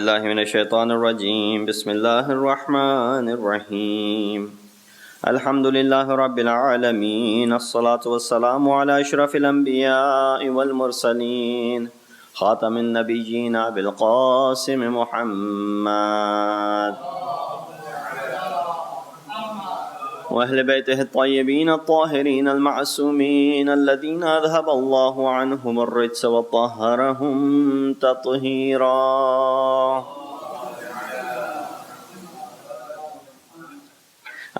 بالله من الشيطان الرجيم بسم الله الرحمن الرحيم الحمد لله رب العالمين الصلاة والسلام على أشرف الأنبياء والمرسلين خاتم النبيين أبي القاسم محمد وأهل بيته الطيبين الطاهرين المعصومين الذين أذهب الله عنهم الرجس وطهرهم تطهيرا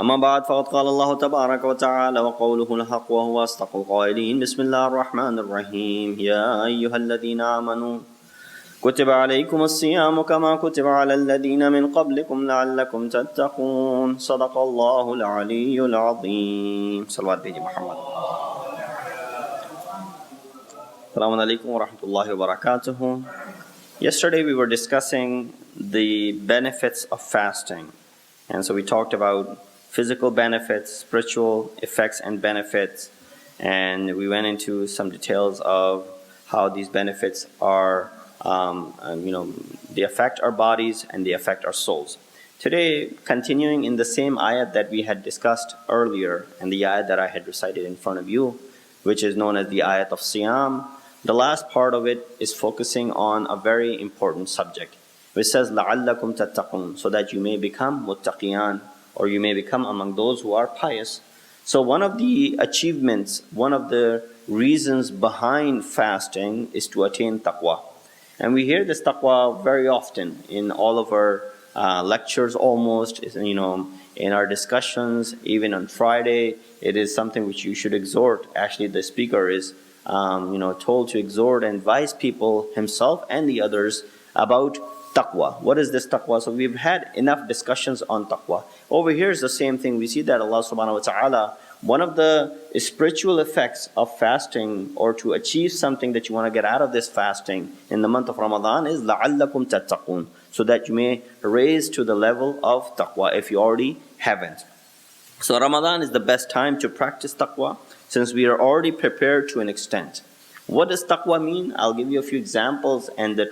أما بعد فقد قال الله تبارك وتعالى وقوله الحق وهو أصدق القائلين بسم الله الرحمن الرحيم يا أيها الذين آمنوا كتب عليكم الصيام كما كتب على الذين من قبلكم لعلكم تتقون صدق الله العلي العظيم صلوات بيجي محمد السلام عليكم ورحمة الله وبركاته. Yesterday we were discussing the benefits of fasting, and so we talked about physical benefits, spiritual effects and benefits, and we went into some details of how these benefits are they affect our bodies and they affect our souls. Today, continuing in the same ayat that we had discussed earlier, and the ayat that I had recited in front of you, which is known as the ayat of Siyam, the last part of it is focusing on a very important subject, which says لَعَلَّكُمْ تَتَّقُونَ, so that you may become muttaqiyan, or you may become among those who are pious. So one of the achievements, one of the reasons behind fasting is to attain taqwa. And we hear this taqwa very often in all of our lectures almost, in our discussions, even on Friday. It is something which you should exhort. Actually, the speaker is told to exhort and advise people, himself and the others, about taqwa. What is this taqwa? So we've had enough discussions on taqwa. Over here is the same thing. We see that Allah subhanahu wa ta'ala, one of the spiritual effects of fasting, or to achieve something that you want to get out of this fasting in the month of Ramadan, is لَعَلَّكُمْ تَتَّقُونَ, so that you may raise to the level of taqwa if you already haven't. So Ramadan is the best time to practice taqwa, since we are already prepared to an extent. What does taqwa mean? I'll give you a few examples and the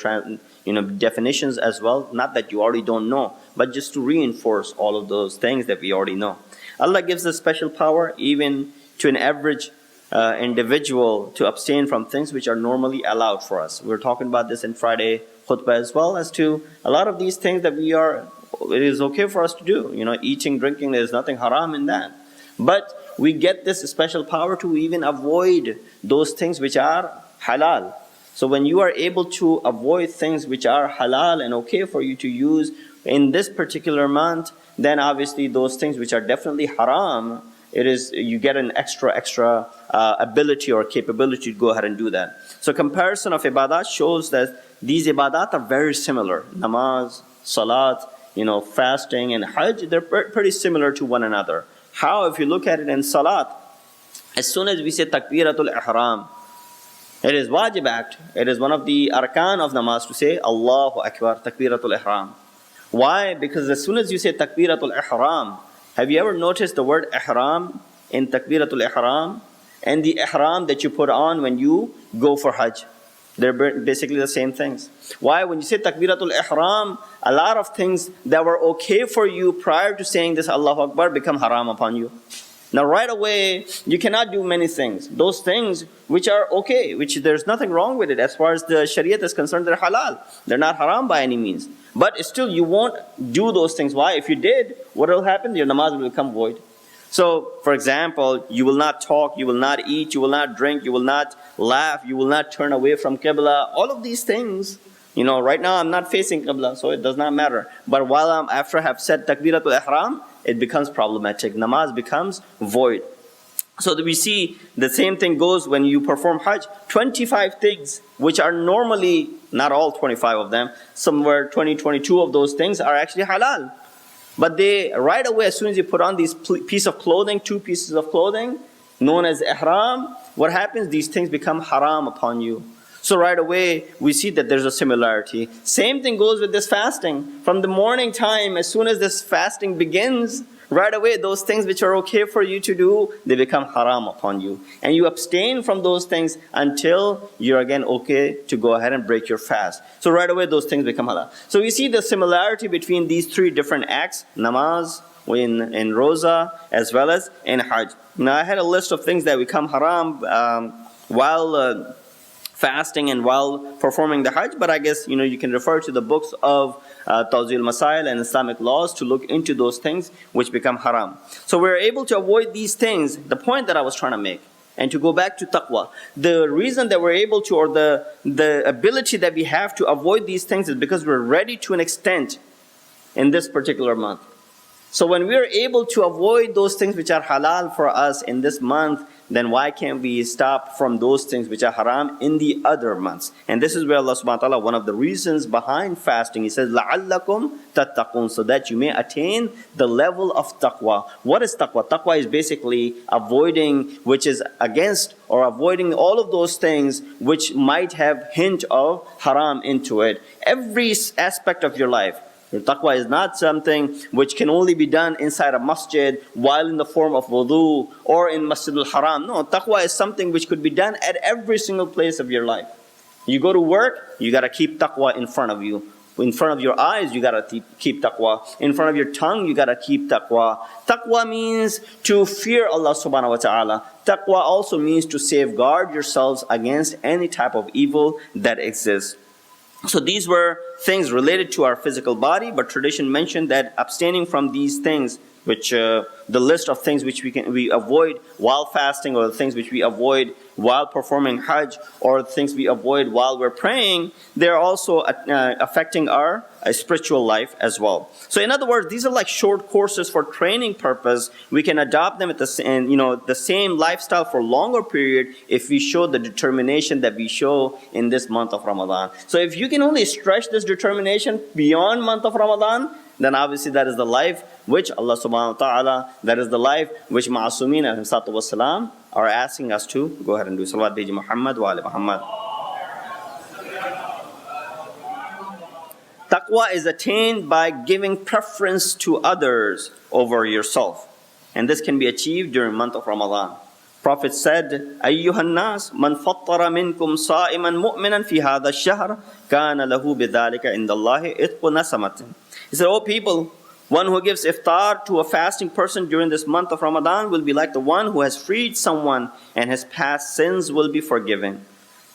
definitions as well. Not that you already don't know, but just to reinforce all of those things that we already know. Allah gives us special power even to an average individual to abstain from things which are normally allowed for us. We were talking about this in Friday khutbah as well, as to a lot of these things that it is okay for us to do. Eating, drinking, there's nothing haram in that. But we get this special power to even avoid those things which are halal. So when you are able to avoid things which are halal and okay for you to use in this particular month, then obviously those things which are definitely haram, you get an extra ability or capability to go ahead and do that. So comparison of ibadat shows that these ibadat are very similar. Namaz, salat, fasting and hajj, they're pretty similar to one another. How? If you look at it in salat, as soon as we say takbiratul ihram, it is wajib act. It is one of the arkan of namaz to say Allahu Akbar, takbiratul ihram. Why? Because as soon as you say takbiratul ihram, have you ever noticed the word ihram in takbiratul ihram and the ihram that you put on when you go for hajj? They're basically the same things. Why? When you say takbiratul ihram, a lot of things that were okay for you prior to saying this Allahu Akbar become haram upon you. Now right away, you cannot do many things. Those things which are okay, which there's nothing wrong with it. As far as the Shariat is concerned, they're halal. They're not haram by any means. But still, you won't do those things. Why? If you did, what will happen? Your namaz will become void. So, for example, you will not talk, you will not eat, you will not drink, you will not laugh, you will not turn away from Qibla. All of these things, right now I'm not facing Qibla, so it does not matter. But after I have said Takbiratul Ihram, it becomes problematic. Namaz becomes void. So that we see the same thing goes when you perform Hajj. 25 things which are normally, not all 25 of them, somewhere 20, 22 of those things are actually halal. But they, right away, as soon as you put on these piece of clothing, 2 pieces of clothing, known as ihram, what happens? These things become haram upon you. So right away, we see that there's a similarity. Same thing goes with this fasting. From the morning time, as soon as this fasting begins, right away those things which are okay for you to do, they become haram upon you. And you abstain from those things until you're again okay to go ahead and break your fast. So right away those things become halal. So we see the similarity between these three different acts, namaz, in roza, as well as in hajj. Now I had a list of things that become haram while fasting and while performing the hajj, but I guess you can refer to the books of Tawzil Masail and Islamic laws to look into those things which become haram. So we're able to avoid these things, the point that I was trying to make. And to go back to taqwa, the reason that we're able to, or the ability that we have to avoid these things is because we're ready to an extent in this particular month. So when we are able to avoid those things which are halal for us in this month, then why can't we stop from those things which are haram in the other months? And this is where Allah subhanahu wa ta'ala, one of the reasons behind fasting, He says, لَعَلَّكُمْ تَتَّقُونَ, so that you may attain the level of taqwa. What is taqwa? Taqwa is basically avoiding, which is against, or avoiding all of those things which might have hint of haram into it. Every aspect of your life. Your taqwa is not something which can only be done inside a masjid while in the form of wudu or in Masjid-al-Haram. No, taqwa is something which could be done at every single place of your life. You go to work, you got to keep taqwa in front of you. In front of your eyes, you got to keep taqwa. In front of your tongue, you got to keep taqwa. Taqwa means to fear Allah subhanahu wa ta'ala. Taqwa also means to safeguard yourselves against any type of evil that exists. So these were things related to our physical body, but tradition mentioned that abstaining from these things, which the list of things which we avoid while fasting, or the things which we avoid while performing hajj, or the things we avoid while we're praying, they're also affecting our spiritual life as well. So in other words, these are like short courses for training purpose. We can adopt them at the same lifestyle for longer period if we show the determination that we show in this month of Ramadan. So if you can only stretch this determination beyond month of Ramadan, then obviously that is the life which Allah subhanahu wa ta'ala, that is the life which Ma'asumeen alayhi salatu wassalam are asking us to go ahead and do. Salawat bi Muhammad wa ali Muhammad. Taqwa is attained by giving preference to others over yourself. And this can be achieved during the month of Ramadan. Prophet said, Ayyuhan nas, man fattara minkum sa'iman mu'minan fi hadha ash-shahr, kana lahu bidhalika indallahi itqu nasamatin. He said, O people, one who gives iftar to a fasting person during this month of Ramadan will be like the one who has freed someone, and his past sins will be forgiven.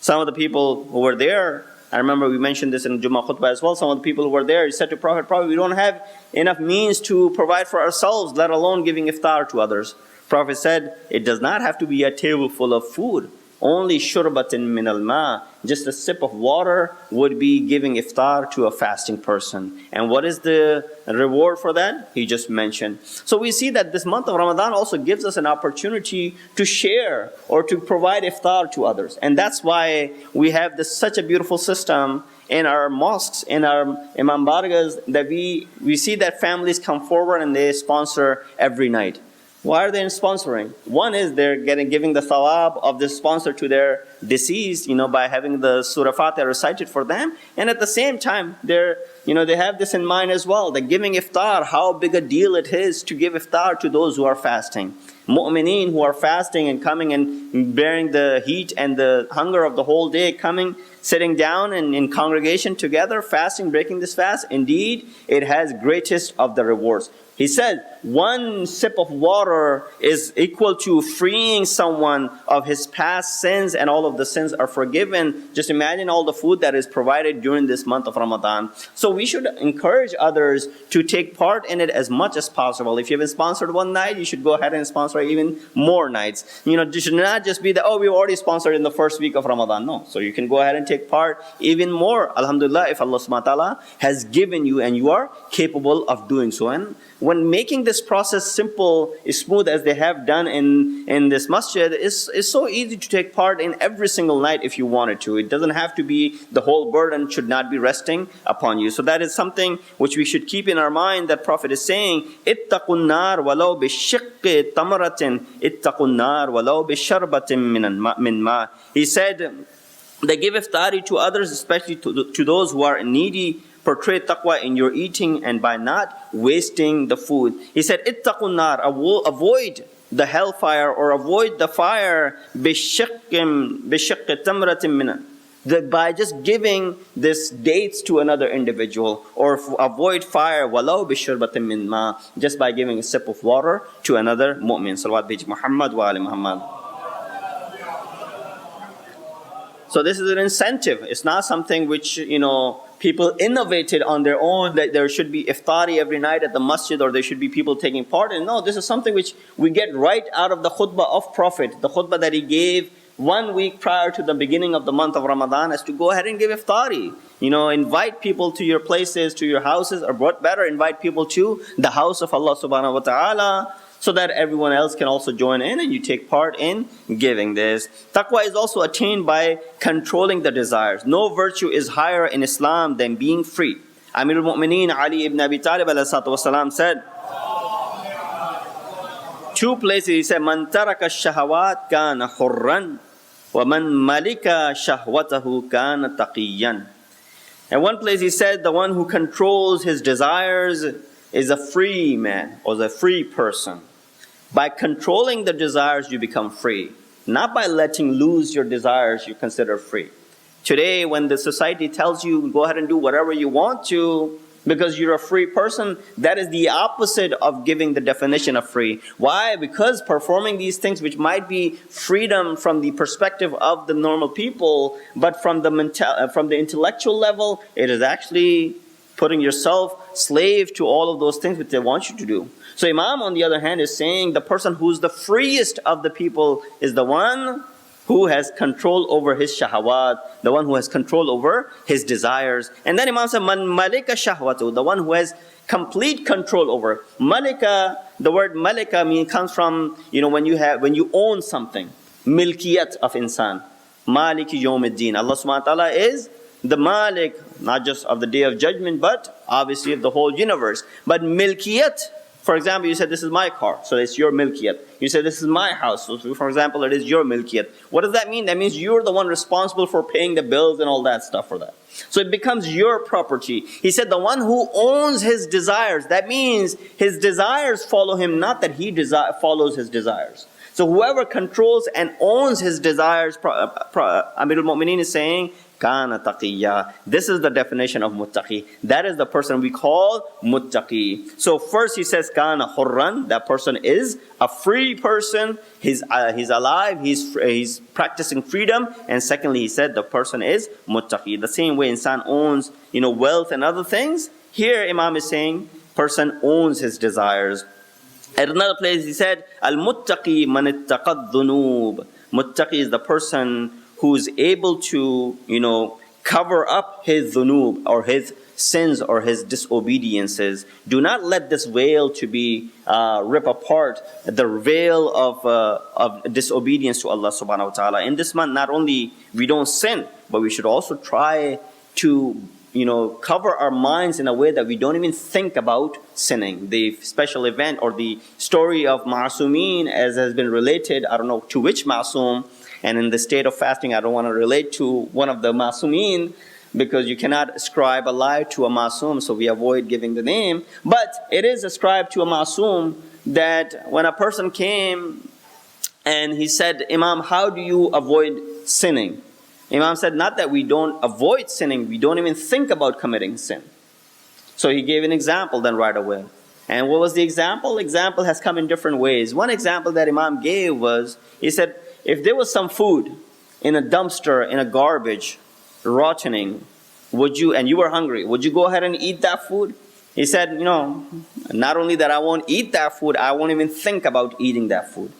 Some of the people who were there, I remember we mentioned this in Jummah khutbah as well, some of the people who were there, he said to Prophet, we don't have enough means to provide for ourselves, let alone giving iftar to others. Prophet said, it does not have to be a table full of food. Only shurbatin min al-ma, just a sip of water would be giving iftar to a fasting person. And what is the reward for that? He just mentioned. So we see that this month of Ramadan also gives us an opportunity to share or to provide iftar to others. And that's why we have such a beautiful system in our mosques, in our imam bargas, that we see that families come forward and they sponsor every night. Why are they sponsoring? One is they're giving the thawab of the sponsor to their deceased, by having the Surah Fatiha recited for them. And at the same time, they have this in mind as well, that giving iftar, how big a deal it is to give iftar to those who are fasting. Mu'mineen who are fasting and coming and bearing the heat and the hunger of the whole day, coming, sitting down and in congregation together, fasting, breaking this fast, indeed, it has greatest of the rewards. He said, one sip of water is equal to freeing someone of his past sins, and all of the sins are forgiven. Just imagine all the food that is provided during this month of Ramadan. So we should encourage others to take part in it as much as possible. If you haven't sponsored one night, you should go ahead and sponsor even more nights. It should not just be that, we already sponsored in the first week of Ramadan. No. So you can go ahead and take part even more. Alhamdulillah, if Allah subhanahu wa ta'ala has given you and you are capable of doing so. And when making this process simple, smooth as they have done in this masjid, it's so easy to take part in every single night if you wanted to. It doesn't have to be, the whole burden should not be resting upon you. So that is something which we should keep in our mind, that Prophet is saying, اتَّقُوا النَّارَ وَلَوْ بِالشِّقِّ تَمْرَةٍ اتَّقُوا النَّارَ وَلَوْ بِالشَّرْبَةٍ مِّن مَاءٍ. He said, they give iftari to others, especially to those who are needy, portray taqwa in your eating and by not wasting the food. He said, ittaqun nar, avoid the hellfire or avoid the fire bishiqqi tamratin min, that by just giving this dates to another individual, or avoid fire walau bishurbatin min ma, just by giving a sip of water to another mu'min. Salawat bi Muhammad wa ali Muhammad. So this is an incentive. It's not something which, people innovated on their own, that there should be iftari every night at the masjid, or there should be people taking part in. No, this is something which we get right out of the khutbah of Prophet, the khutbah that he gave 1 week prior to the beginning of the month of Ramadan, is to go ahead and give iftari. Invite people to your places, to your houses, or what better, invite people to the house of Allah subhanahu wa ta'ala, so that everyone else can also join in and you take part in giving this. Taqwa is also attained by controlling the desires. No virtue is higher in Islam than being free. Amirul Mu'mineen Ali ibn Abi Talib ﷺ said, 2 places he said, Man taraka shahawat kana hurran, wa man malika shahwatahu kana taqiyan. And one place he said, the one who controls his desires is a free man, or the free person. By controlling the desires, you become free. Not by letting loose your desires, you consider free. Today, when the society tells you, go ahead and do whatever you want to, because you're a free person, that is the opposite of giving the definition of free. Why? Because performing these things, which might be freedom from the perspective of the normal people, but from the intellectual level, it is actually putting yourself slave to all of those things which they want you to do. So Imam, on the other hand, is saying the person who's the freest of the people is the one who has control over his shahawat, the one who has control over his desires. And then Imam said, Man malika shahwatu, the one who has complete control over. Malika, the word malika comes from, when you own something. Milkiyat of insan. Maliki yawmiddin. Allah subhanahu wa ta'ala is the Malik, not just of the Day of Judgment, but obviously of the whole universe. But milkiyat, for example, you said this is my car, so it's your milkiyat. You said this is my house, so for example, it is your milkiyat. What does that mean? That means you're the one responsible for paying the bills and all that stuff for that. So it becomes your property. He said the one who owns his desires, that means his desires follow him, not that he follows his desires. So whoever controls and owns his desires, Amirul Mu'mineen is saying, Kana taqiyya. This is the definition of muttaqi. That is the person we call muttaqi. So first he says kana hurran. That person is a free person. He's alive. He's practicing freedom. And secondly, he said the person is muttaqi. The same way insan owns wealth and other things. Here Imam is saying person owns his desires. At another place he said al muttaqi man ittaqad dhunub. Muttaqi is the person who's able to, cover up his dhunub, or his sins, or his disobediences. Do not let this veil to be rip apart, the veil of disobedience to Allah subhanahu wa ta'ala. In this month, not only we don't sin, but we should also try to cover our minds in a way that we don't even think about sinning. The special event or the story of Ma'asumeen, as has been related, I don't know to which Ma'asum, and in the state of fasting, I don't want to relate to one of the Ma'asumeen, because you cannot ascribe a lie to a Ma'asum, so we avoid giving the name. But it is ascribed to a Ma'asum that when a person came and he said, Imam, how do you avoid sinning? Imam said, not that we don't avoid sinning, we don't even think about committing sin. So he gave an example then right away. And what was the example? Example has come in different ways. One example that Imam gave was, he said, if there was some food in a dumpster, in a garbage, rottening, and you were hungry, would you go ahead and eat that food? He said, not only that I won't eat that food, I won't even think about eating that food.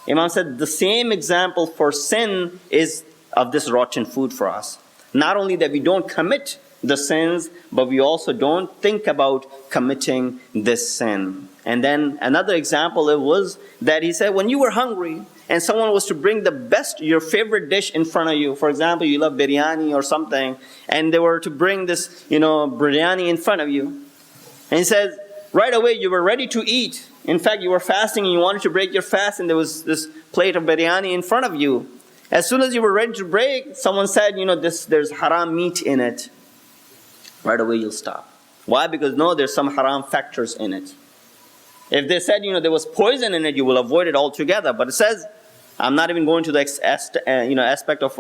Imam said, the same example for sin is of this rotten food for us. Not only that we don't commit the sins, but we also don't think about committing this sin. And then another example it was that he said, when you were hungry and someone was to bring the best, your favorite dish in front of you, for example, you love biryani or something, and they were to bring this, biryani in front of you. And he says, right away you were ready to eat. In fact, you were fasting and you wanted to break your fast, and there was this plate of biryani in front of you. As soon as you were ready to break, someone said, there's haram meat in it. right away you'll stop. Why? Because no, there's some haram factors in it. If they said, there was poison in it, you will avoid it altogether. But it says, I'm not even going to the aspect of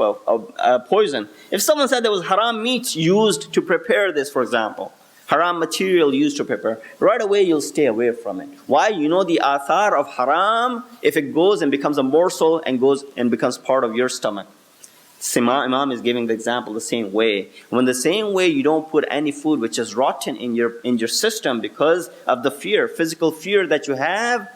poison. If someone said there was haram meat used to prepare this, for example, haram material used to prepare, right away you'll stay away from it. Why? The athar of haram, if it goes and becomes a morsel and goes and becomes part of your stomach. Imam is giving the example the same way. When the same way you don't put any food which is rotten in your system because of the fear, physical fear that you have,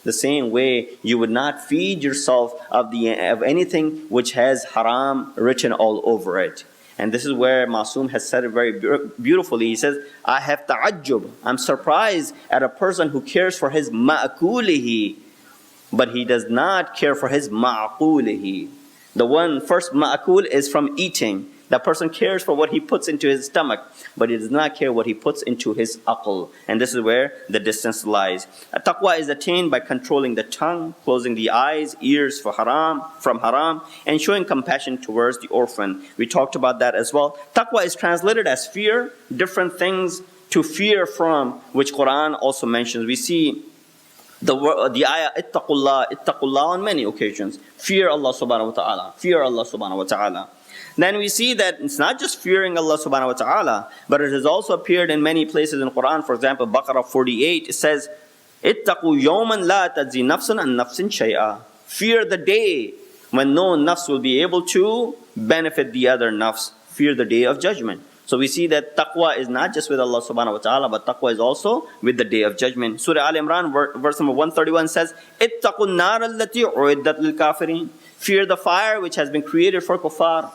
the same way you would not feed yourself of anything which has haram written all over it. And this is where Masoom has said it very beautifully. He says, I have ta'ajjub. I'm surprised at a person who cares for his ma'kulihi, but he does not care for his ma'qulihi. The one first ma'kul is from eating. That person cares for what he puts into his stomach, but he does not care what he puts into his aql. And this is where the distance lies. Taqwa is attained by controlling the tongue, closing the eyes, ears from haram, and showing compassion towards the orphan. We talked about that as well. Taqwa is translated as fear, different things to fear from, which Quran also mentions. We see the ayah, ittaqullah on many occasions. Fear Allah subhanahu wa ta'ala. Fear Allah subhanahu wa ta'ala. Then we see that it's not just fearing Allah subhanahu wa ta'ala, but it has also appeared in many places in Quran. For example, Baqarah 48, it says, ittaqu yawman la tajzi nafsun an nafsin shay'a. Fear the day when no nafs will be able to benefit the other nafs. Fear the day of judgment. So we see that taqwa is not just with Allah subhanahu wa ta'ala, but taqwa is also with the day of judgment. Surah Al Imran, verse number 131 says, ittaqu an-nar allati u'iddat lil kafirin. Fear the fire which has been created for kuffar.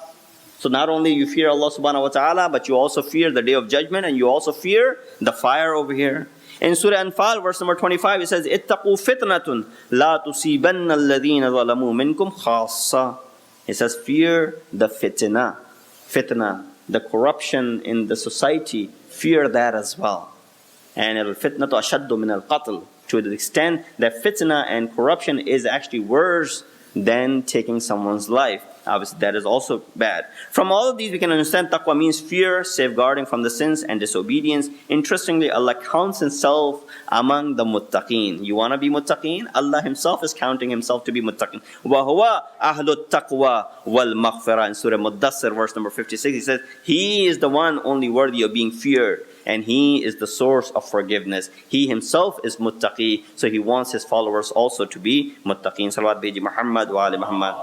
So not only you fear Allah subhanahu wa ta'ala, but you also fear the day of judgment, and you also fear the fire over here. In Surah Anfal, verse number 25, it says, ittaqu fitnatun la tusibanna alladhina zalamu minkum khassa. It says, fear the fitna, the corruption in the society, fear that as well. And al-fitnatu ashaddu min al-qatl, to the extent that fitna and corruption is actually worse than taking someone's life. Obviously, that is also bad. From all of these, we can understand taqwa means fear, safeguarding from the sins and disobedience. Interestingly, Allah counts Himself among the muttaqeen. You want to be muttaqeen? Allah Himself is counting Himself to be muttaqeen. وَهُوَ أَهْلُ التَّقْوَى وَالْمَغْفِرَةِ. In Surah Muddassir, verse number 56, He says, He is the one only worthy of being feared, and He is the source of forgiveness. He Himself is muttaqi, so He wants His followers also to be muttaqeen. Salawat Biji Muhammad wa Ali Muhammad.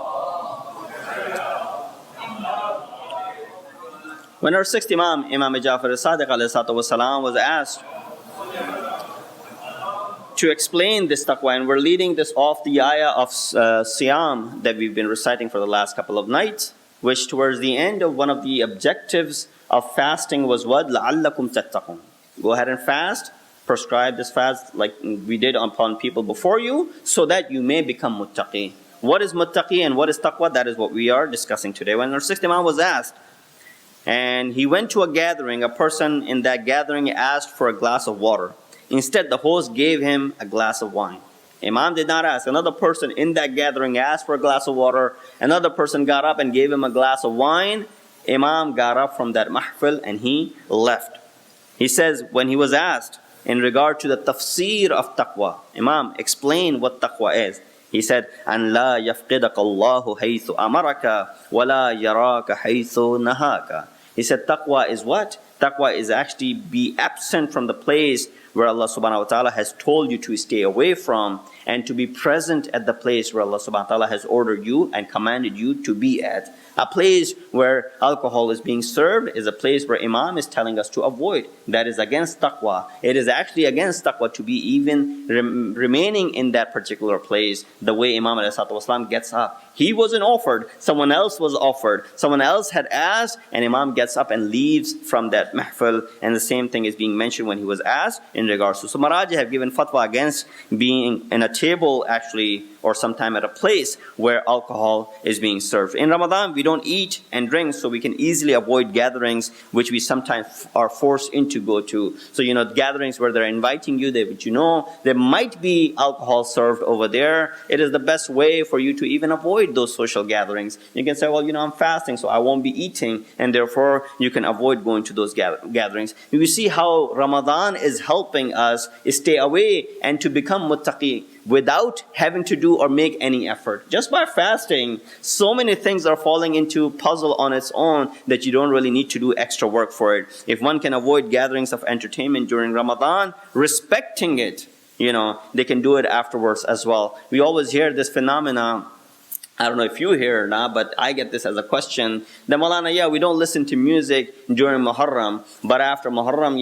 When our sixth Imam, Imam Ja'far as-Sadiq ﷺ, was asked to explain this taqwa, and we're leading this off the ayah of Siyam that we've been reciting for the last couple of nights, which towards the end of one of the objectives of fasting was what? لَعَلَّكُمْ تَتَّقُونَ. Go ahead and fast, prescribe this fast like we did upon people before you, so that you may become muttaqi. What is muttaqi and what is taqwa? That is what we are discussing today. When our sixth Imam was asked, and he went to a gathering, a person in that gathering asked for a glass of water. Instead, the host gave him a glass of wine. Imam did not ask. Another person in that gathering asked for a glass of water. Another person got up and gave him a glass of wine. Imam got up from that mahfil and he left. He says, when he was asked in regard to the tafsir of taqwa, Imam, explain what taqwa is. He said, أَنْ لَا يَفْقِدَكَ اللَّهُ حَيْثُ أَمَرَكَ وَلَا يَرَاكَ حَيْثُ نَهَاكَ. He said, taqwa is what? Taqwa is actually be absent from the place where Allah subhanahu wa ta'ala has told you to stay away from, and to be present at the place where Allah subhanahu wa ta'ala has ordered you and commanded you to be at. A place where alcohol is being served is a place where Imam is telling us to avoid. That is against taqwa. It is actually against taqwa to be even remaining in that particular place. The way Imam ﷺ gets up. He wasn't offered, someone else was offered. Someone else had asked, and Imam gets up and leaves from that mahfil. And the same thing is being mentioned when he was asked in regards to. So Maraji have given fatwa against being in a table actually or sometime at a place where alcohol is being served. In Ramadan, we don't eat and drink, so we can easily avoid gatherings which we sometimes are forced into go to. So, gatherings where they're inviting you, but there might be alcohol served over there. It is the best way for you to even avoid those social gatherings. You can say, well, I'm fasting, so I won't be eating, and therefore you can avoid going to those gatherings. You see how Ramadan is helping us stay away and to become muttaqi without having to do or make any effort. Just by fasting, so many things are falling into puzzle on its own that you don't really need to do extra work for it. If one can avoid gatherings of entertainment during Ramadan, respecting it, they can do it afterwards as well. We always hear this phenomena. I don't know if you hear or not, but I get this as a question. The Moulana, we don't listen to music during Muharram, but after Muharram,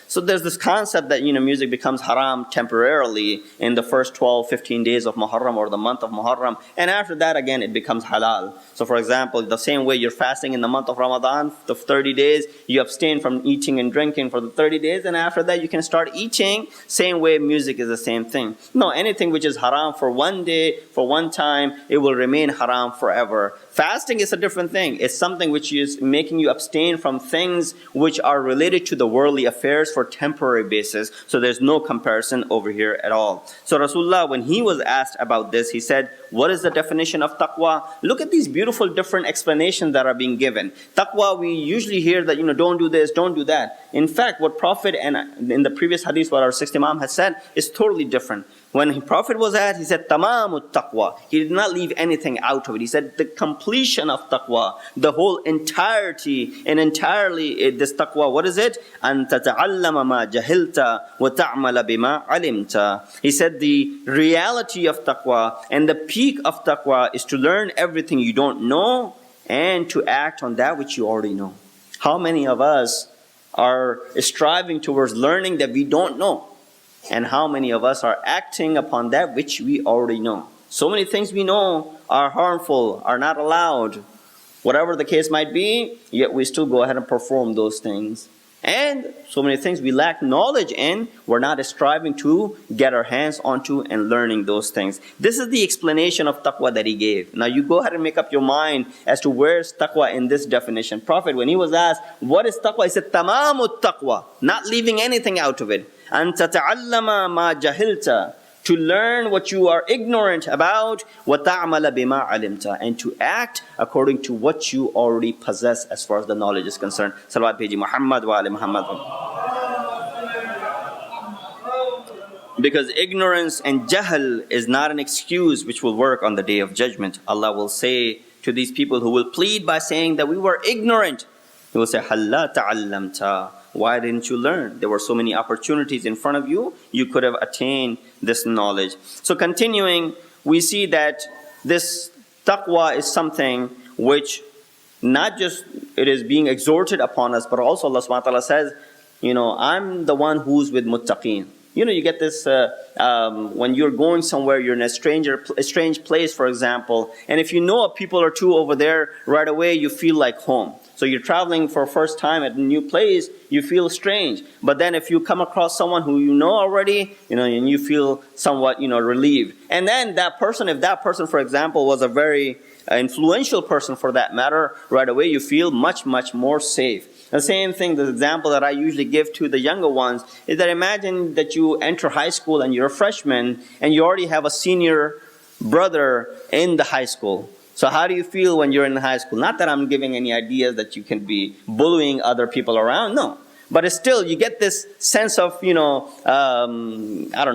So there's this concept that, music becomes haram temporarily in the first 12, 15 days of Muharram or the month of Muharram. And after that, again, it becomes halal. So for example, the same way you're fasting in the month of Ramadan, the 30 days, you abstain from eating and drinking for the 30 days, and after that you can start eating. Same way music is the same thing. No, anything which is haram for one day, for one time, it will remain haram forever. Fasting is a different thing. It's something which is making you abstain from things which are related to the worldly affairs for temporary basis. So there's no comparison over here at all. So Rasulullah, when he was asked about this, he said, what is the definition of taqwa? Look at these beautiful different explanations that are being given. Taqwa, we usually hear that, don't do this, don't do that. In fact, what Prophet and in the previous hadith, what our sixth Imam has said, is totally different. When the Prophet was asked, he said, Tamamut taqwa. He did not leave anything out of it. He said, the completion of taqwa, the whole entirety and entirely this taqwa, what is it? أَن تَتَعَلَّمَ مَا جَهِلْتَ وَتَعْمَلَ بِمَا عَلِمْتَ. He said, the reality of taqwa and the peak of taqwa is to learn everything you don't know and to act on that which you already know. How many of us are striving towards learning that we don't know? And how many of us are acting upon that which we already know? So many things we know are harmful, are not allowed. Whatever the case might be, yet we still go ahead and perform those things. And so many things we lack knowledge in, we're not striving to get our hands onto and learning those things. This is the explanation of taqwa that he gave. Now you go ahead and make up your mind as to where's taqwa in this definition. Prophet, when he was asked, what is taqwa? He said, Tamamut taqwa, not leaving anything out of it. أَن تَتَعَلَّمَ مَا جَهِلْتَ, to learn what you are ignorant about, وَتَعْمَلَ بِمَا عَلِمْتَ, and to act according to what you already possess as far as the knowledge is concerned. Salawat Biji Muhammad wa ali Muhammad. Because ignorance and jahl is not an excuse which will work on the day of judgment. Allah will say to these people who will plead by saying that we were ignorant, He will say, هَلَّا تَعَلَّمْتَ, why didn't you learn? There were so many opportunities in front of you, you could have attained this knowledge. So continuing, we see that this taqwa is something which not just it is being exhorted upon us, but also Allah subhanahu wa ta'ala says, I'm the one who's with muttaqeen. You get this when you're going somewhere, you're in a strange place, for example, and if you know a people or two over there, right away you feel like home. So you're traveling for the first time at a new place, you feel strange. But then if you come across someone who you know already, and you feel somewhat, relieved. And then that person, if that person, for example, was a very influential person for that matter, right away you feel much, much more safe. The same thing, the example that I usually give to the younger ones is that imagine that you enter high school and you're a freshman and you already have a senior brother in the high school. So how do you feel when you're in high school? Not that I'm giving any ideas that you can be bullying other people around, no. But it's still, you get this sense of,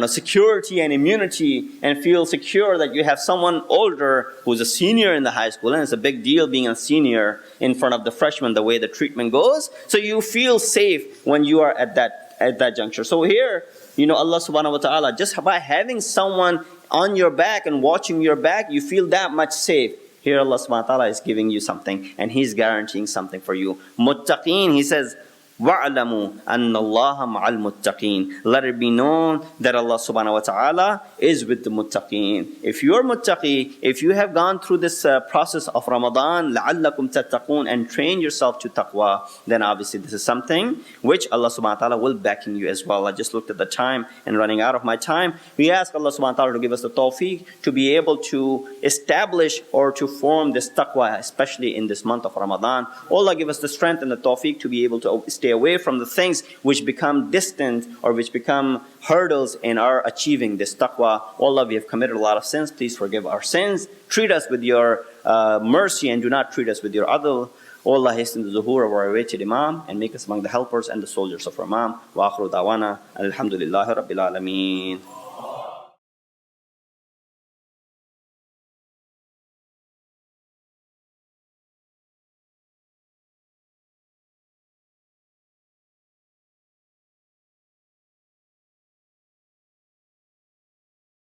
security and immunity, and feel secure that you have someone older who's a senior in the high school. And it's a big deal being a senior in front of the freshman, the way the treatment goes. So you feel safe when you are at that juncture. So here, Allah subhanahu wa ta'ala, just by having someone on your back and watching your back, you feel that much safe. Here Allah subhanahu wa ta'ala is giving you something, and He's guaranteeing something for you. Muttaqeen, He says, وَاعْلَمُوا أَنَّ اللَّهَ مَعَ الْمُتَّقِينَ. Let it be known that Allah subhanahu wa ta'ala is with the muttaqeen. If you're muttaqi, if you have gone through this process of Ramadan, لَعَلَّكُمْ تَتَّقُونَ, and train yourself to taqwa, then obviously this is something which Allah subhanahu wa ta'ala will back in you as well. I just looked at the time and running out of my time. We ask Allah subhanahu wa ta'ala to give us the tawfiq to be able to establish or to form this taqwa, especially in this month of Ramadan. Allah give us the strength and the tawfiq to be able to stay away from the things which become distant or which become hurdles in our achieving this taqwa. Allah, we have committed a lot of sins. Please forgive our sins. Treat us with your mercy and do not treat us with your adl. Allah, hasten the zuhur of our awaited Imam and make us among the helpers and the soldiers of our Imam. Wa akhiru da'wana alhamdulillahi rabbil alameen.